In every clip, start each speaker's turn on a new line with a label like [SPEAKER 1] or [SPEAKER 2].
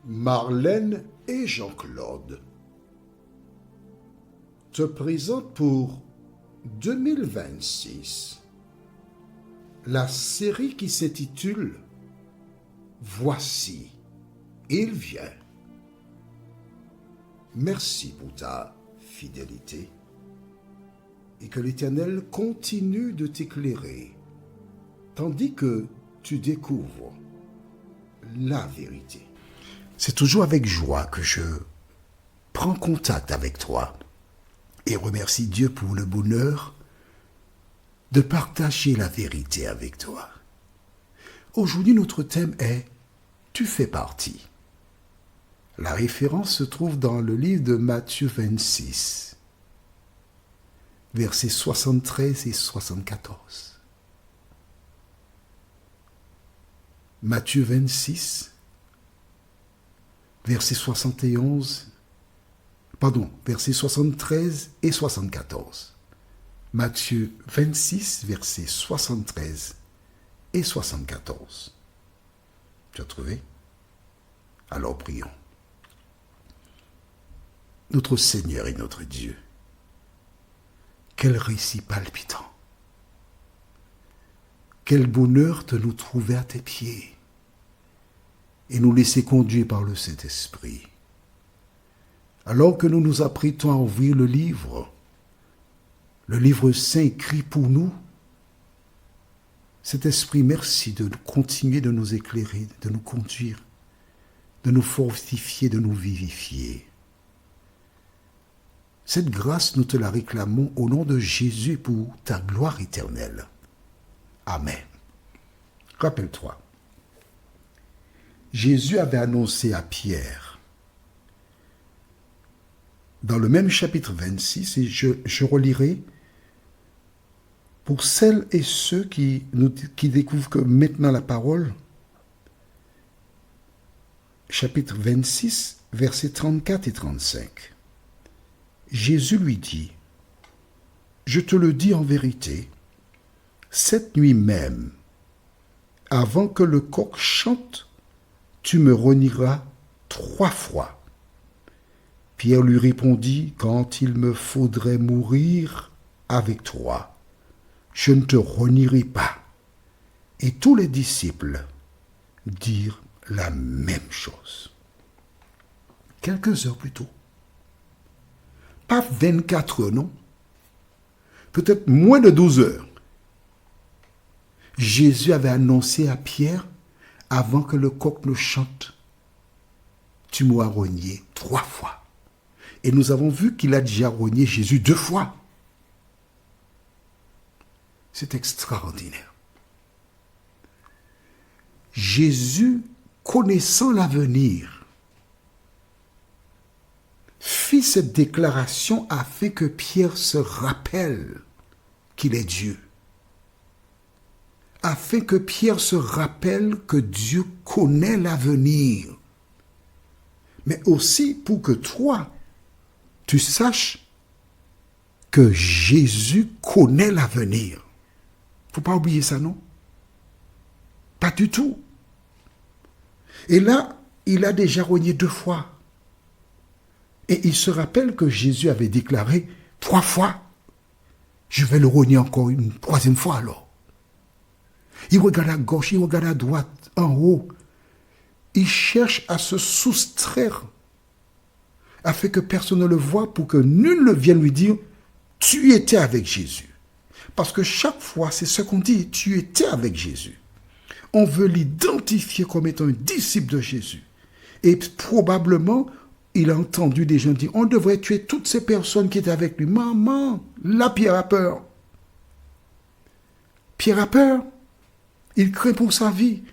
[SPEAKER 1] Marlène et Jean-Claude te présentent pour 2026 la série qui s'intitule « Voici, il vient ». Merci pour ta fidélité et que l'Éternel continue de t'éclairer tandis que tu découvres la vérité. C'est toujours avec joie que je prends contact avec toi et remercie Dieu pour le bonheur de partager la vérité avec toi. Aujourd'hui, notre thème est « Tu fais partie ». La référence se trouve dans le livre de Matthieu 26, versets 73 et 74. Matthieu 26, versets 73 et 74. Matthieu 26, versets 73 et 74. Tu as trouvé? Alors prions. Notre Seigneur et notre Dieu, quel récit palpitant! Quel bonheur de nous trouver à tes pieds et nous laisser conduire par le Saint-Esprit. Alors que nous nous apprêtons à ouvrir le livre saint écrit pour nous, Saint-Esprit, merci de continuer de nous éclairer, de nous conduire, de nous fortifier, de nous vivifier. Cette grâce, nous te la réclamons au nom de Jésus pour ta gloire éternelle. Amen. Rappelle-toi, Jésus avait annoncé à Pierre, dans le même chapitre 26, et je relirai, pour celles et ceux qui découvrent que maintenant la parole, chapitre 26, versets 34 et 35. Jésus lui dit, « Je te le dis en vérité, cette nuit même, avant que le coq chante, tu me renieras 3 fois. » Pierre lui répondit, « Quand il me faudrait mourir avec toi, je ne te renierai pas. » Et tous les disciples dirent la même chose. Quelques heures plus tôt, pas 24 heures, non, peut-être moins de 12 heures, Jésus avait annoncé à Pierre, avant que le coq ne chante, tu m'auras renié 3 fois. Et nous avons vu qu'il a déjà renié Jésus 2 fois. C'est extraordinaire. Jésus, connaissant l'avenir, fit cette déclaration afin que Pierre se rappelle qu'il est Dieu. Afin que Pierre se rappelle que Dieu connaît l'avenir. Mais aussi pour que toi, tu saches que Jésus connaît l'avenir. Il ne faut pas oublier ça, non? Pas du tout. Et là, il a déjà renié 2 fois. Et il se rappelle que Jésus avait déclaré 3 fois. Je vais le renier encore une 3e fois alors. Il regarde à gauche, il regarde à droite, en haut. Il cherche à se soustraire afin que personne ne le voie pour que nul ne vienne lui dire « Tu étais avec Jésus ». Parce que chaque fois, c'est ce qu'on dit « Tu étais avec Jésus ». On veut l'identifier comme étant un disciple de Jésus. Et probablement, il a entendu des gens dire « On devrait tuer toutes ces personnes qui étaient avec lui ». Maman, là, Pierre a peur. Pierre a peur. Il craint pour sa vie.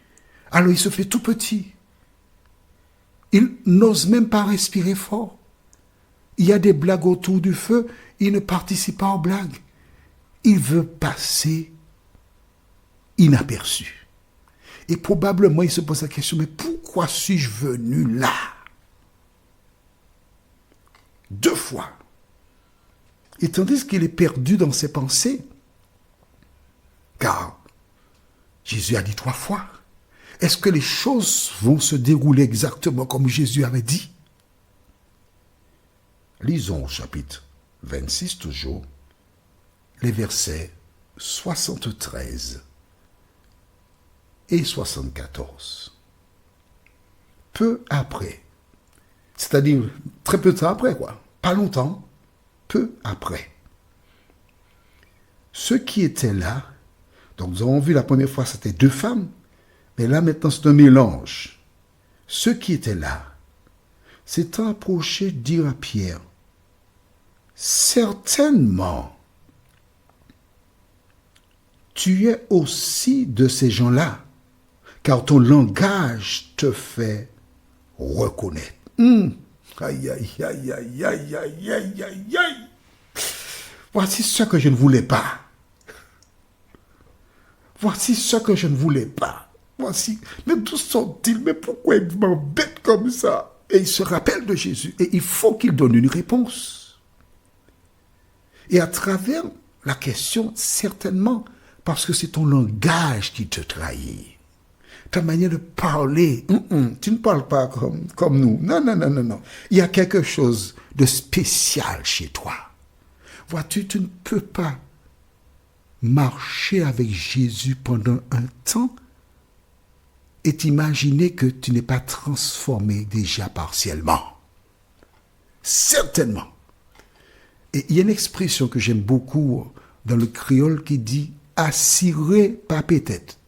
[SPEAKER 1] Alors il se fait tout petit. Il n'ose même pas respirer fort. Il y a des blagues autour du feu. Il ne participe pas aux blagues. Il veut passer inaperçu. Et probablement il se pose la question, mais pourquoi suis-je venu là? 2 fois. Et tandis qu'il est perdu dans ses pensées, car Jésus a dit 3 fois. Est-ce que les choses vont se dérouler exactement comme Jésus avait dit? Lisons au chapitre 26 toujours, les versets 73 et 74. Peu après, c'est-à-dire très peu de temps après, quoi, pas longtemps, peu après. Ceux qui étaient là, donc nous avons vu la première fois c'était 2 femmes, mais là maintenant c'est un mélange. Ceux qui étaient là s'étant approchés dirent à Pierre, certainement, tu es aussi de ces gens-là, car ton langage te fait reconnaître. Aïe, aïe, aïe, aïe, aïe, aïe, aïe, aïe, aïe. Voici ce que je ne voulais pas. Voici ce que je ne voulais pas. Voici. Mais d'où sont-ils? Mais pourquoi ils m'embêtent comme ça? Et il se rappelle de Jésus. Et il faut qu'il donne une réponse. Et à travers la question, certainement, parce que c'est ton langage qui te trahit. Ta manière de parler. Tu ne parles pas comme nous. Non, non, non, non, non. Il y a quelque chose de spécial chez toi. Vois-tu, tu ne peux pas marcher avec Jésus pendant un temps et t'imaginer que tu n'es pas transformé déjà partiellement. Certainement. Et il y a une expression que j'aime beaucoup dans le créole qui dit « assuré, pas peut-être ».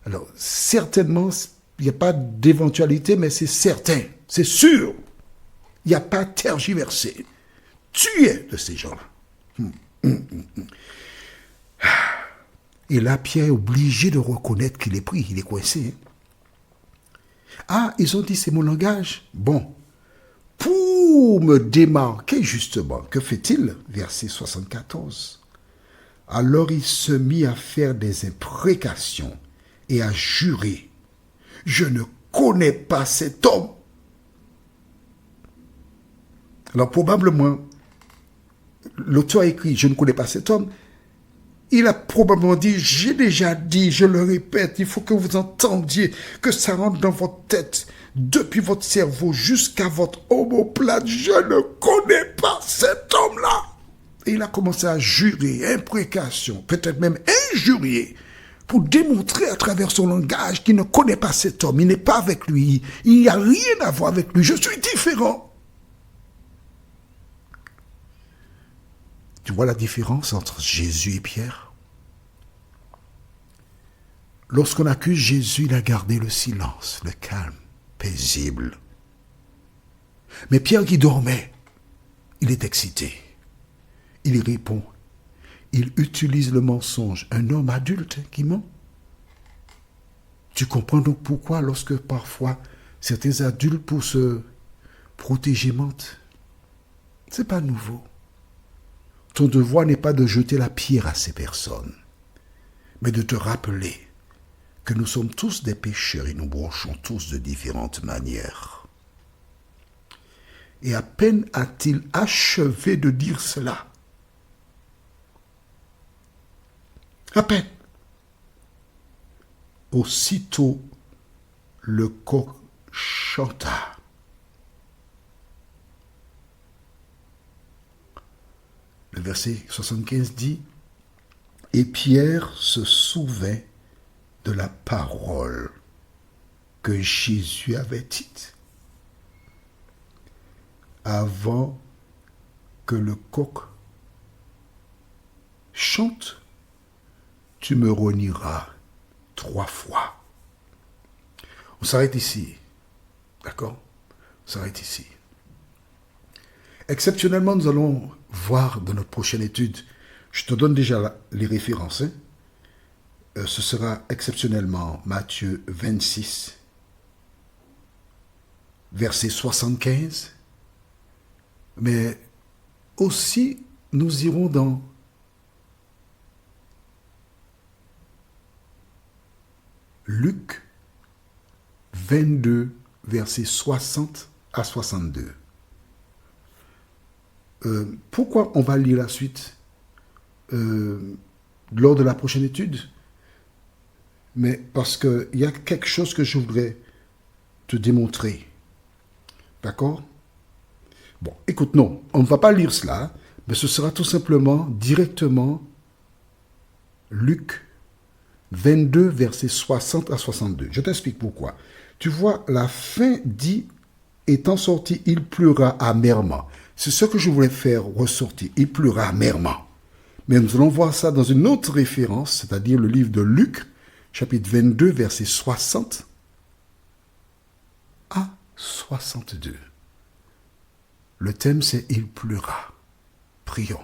[SPEAKER 1] Alors, certainement, il n'y a pas d'éventualité, mais c'est certain, c'est sûr. Il n'y a pas tergiversé. Tu es de ces gens-là. Et là, Pierre est obligé de reconnaître qu'il est pris, il est coincé. Ah, ils ont dit c'est mon langage. Bon, pour me démarquer justement, que fait-il? Verset 74. Alors il se mit à faire des imprécations et à jurer. Je ne connais pas cet homme. Alors probablement, l'auteur a écrit, je ne connais pas cet homme. Il a probablement dit, j'ai déjà dit, je le répète, il faut que vous entendiez, que ça rentre dans votre tête, depuis votre cerveau jusqu'à votre omoplate. Je ne connais pas cet homme-là. Et il a commencé à jurer, imprécation, peut-être même injurier, pour démontrer à travers son langage qu'il ne connaît pas cet homme, il n'est pas avec lui, il n'y a rien à voir avec lui, je suis différent. Tu vois la différence entre Jésus et Pierre? Lorsqu'on accuse Jésus, il a gardé le silence, le calme, paisible. Mais Pierre qui dormait, il est excité. Il répond. Il utilise le mensonge. Un homme adulte qui ment. Tu comprends donc pourquoi lorsque parfois certains adultes pour se protéger mentent? C'est pas nouveau. Ton devoir n'est pas de jeter la pierre à ces personnes, mais de te rappeler que nous sommes tous des pécheurs et nous bronchons tous de différentes manières. Et à peine a-t-il achevé de dire cela, à peine, aussitôt le coq chanta. Le verset 75 dit, « Et Pierre se souvint de la parole que Jésus avait dite. Avant que le coq chante, tu me renieras 3 fois. » On s'arrête ici. D'accord? On s'arrête ici. Exceptionnellement, nous allons voir dans notre prochaine étude, je te donne déjà les références, ce sera exceptionnellement Matthieu 26, verset 75, mais aussi nous irons dans Luc 22, verset 60 à 62. Pourquoi on va lire la suite lors de la prochaine étude? mais parce qu'il y a quelque chose que je voudrais te démontrer. D'accord? Bon, écoute, non, on ne va pas lire cela, mais ce sera tout simplement directement Luc 22, versets 60 à 62. Je t'explique pourquoi. Tu vois, la fin dit, étant sorti, il pleura amèrement. C'est ce que je voulais faire ressortir. Il pleura amèrement. Mais nous allons voir ça dans une autre référence, c'est-à-dire le livre de Luc, chapitre 22, versets 60 à 62. Le thème, c'est « Il pleura ». Prions.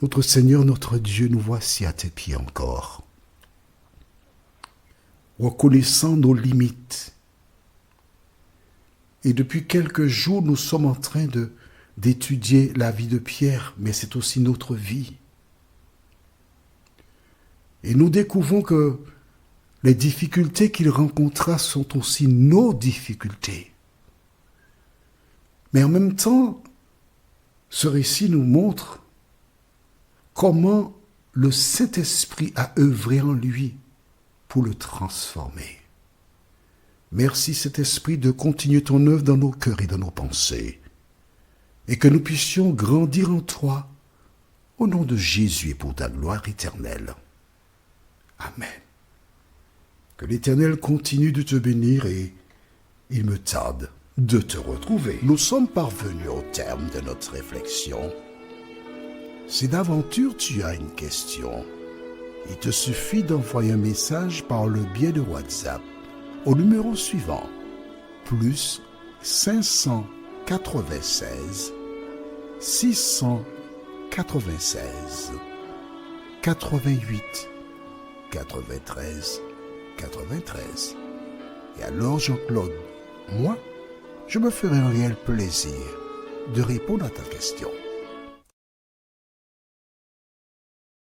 [SPEAKER 1] Notre Seigneur, notre Dieu, nous voici à tes pieds encore, reconnaissant nos limites. Et depuis quelques jours, nous sommes en train d'étudier la vie de Pierre, mais c'est aussi notre vie. Et nous découvrons que les difficultés qu'il rencontra sont aussi nos difficultés. Mais en même temps, ce récit nous montre comment le Saint-Esprit a œuvré en lui pour le transformer. Merci, Saint-Esprit, de continuer ton œuvre dans nos cœurs et dans nos pensées, et que nous puissions grandir en toi, au nom de Jésus et pour ta gloire éternelle. Amen. Que l'Éternel continue de te bénir et il me tarde de te retrouver. Nous sommes parvenus au terme de notre réflexion. Si d'aventure tu as une question, il te suffit d'envoyer un message par le biais de WhatsApp au numéro suivant, plus 596 696 88 93 93. Et alors Jean-Claude, moi, je me ferai un réel plaisir de répondre à ta question.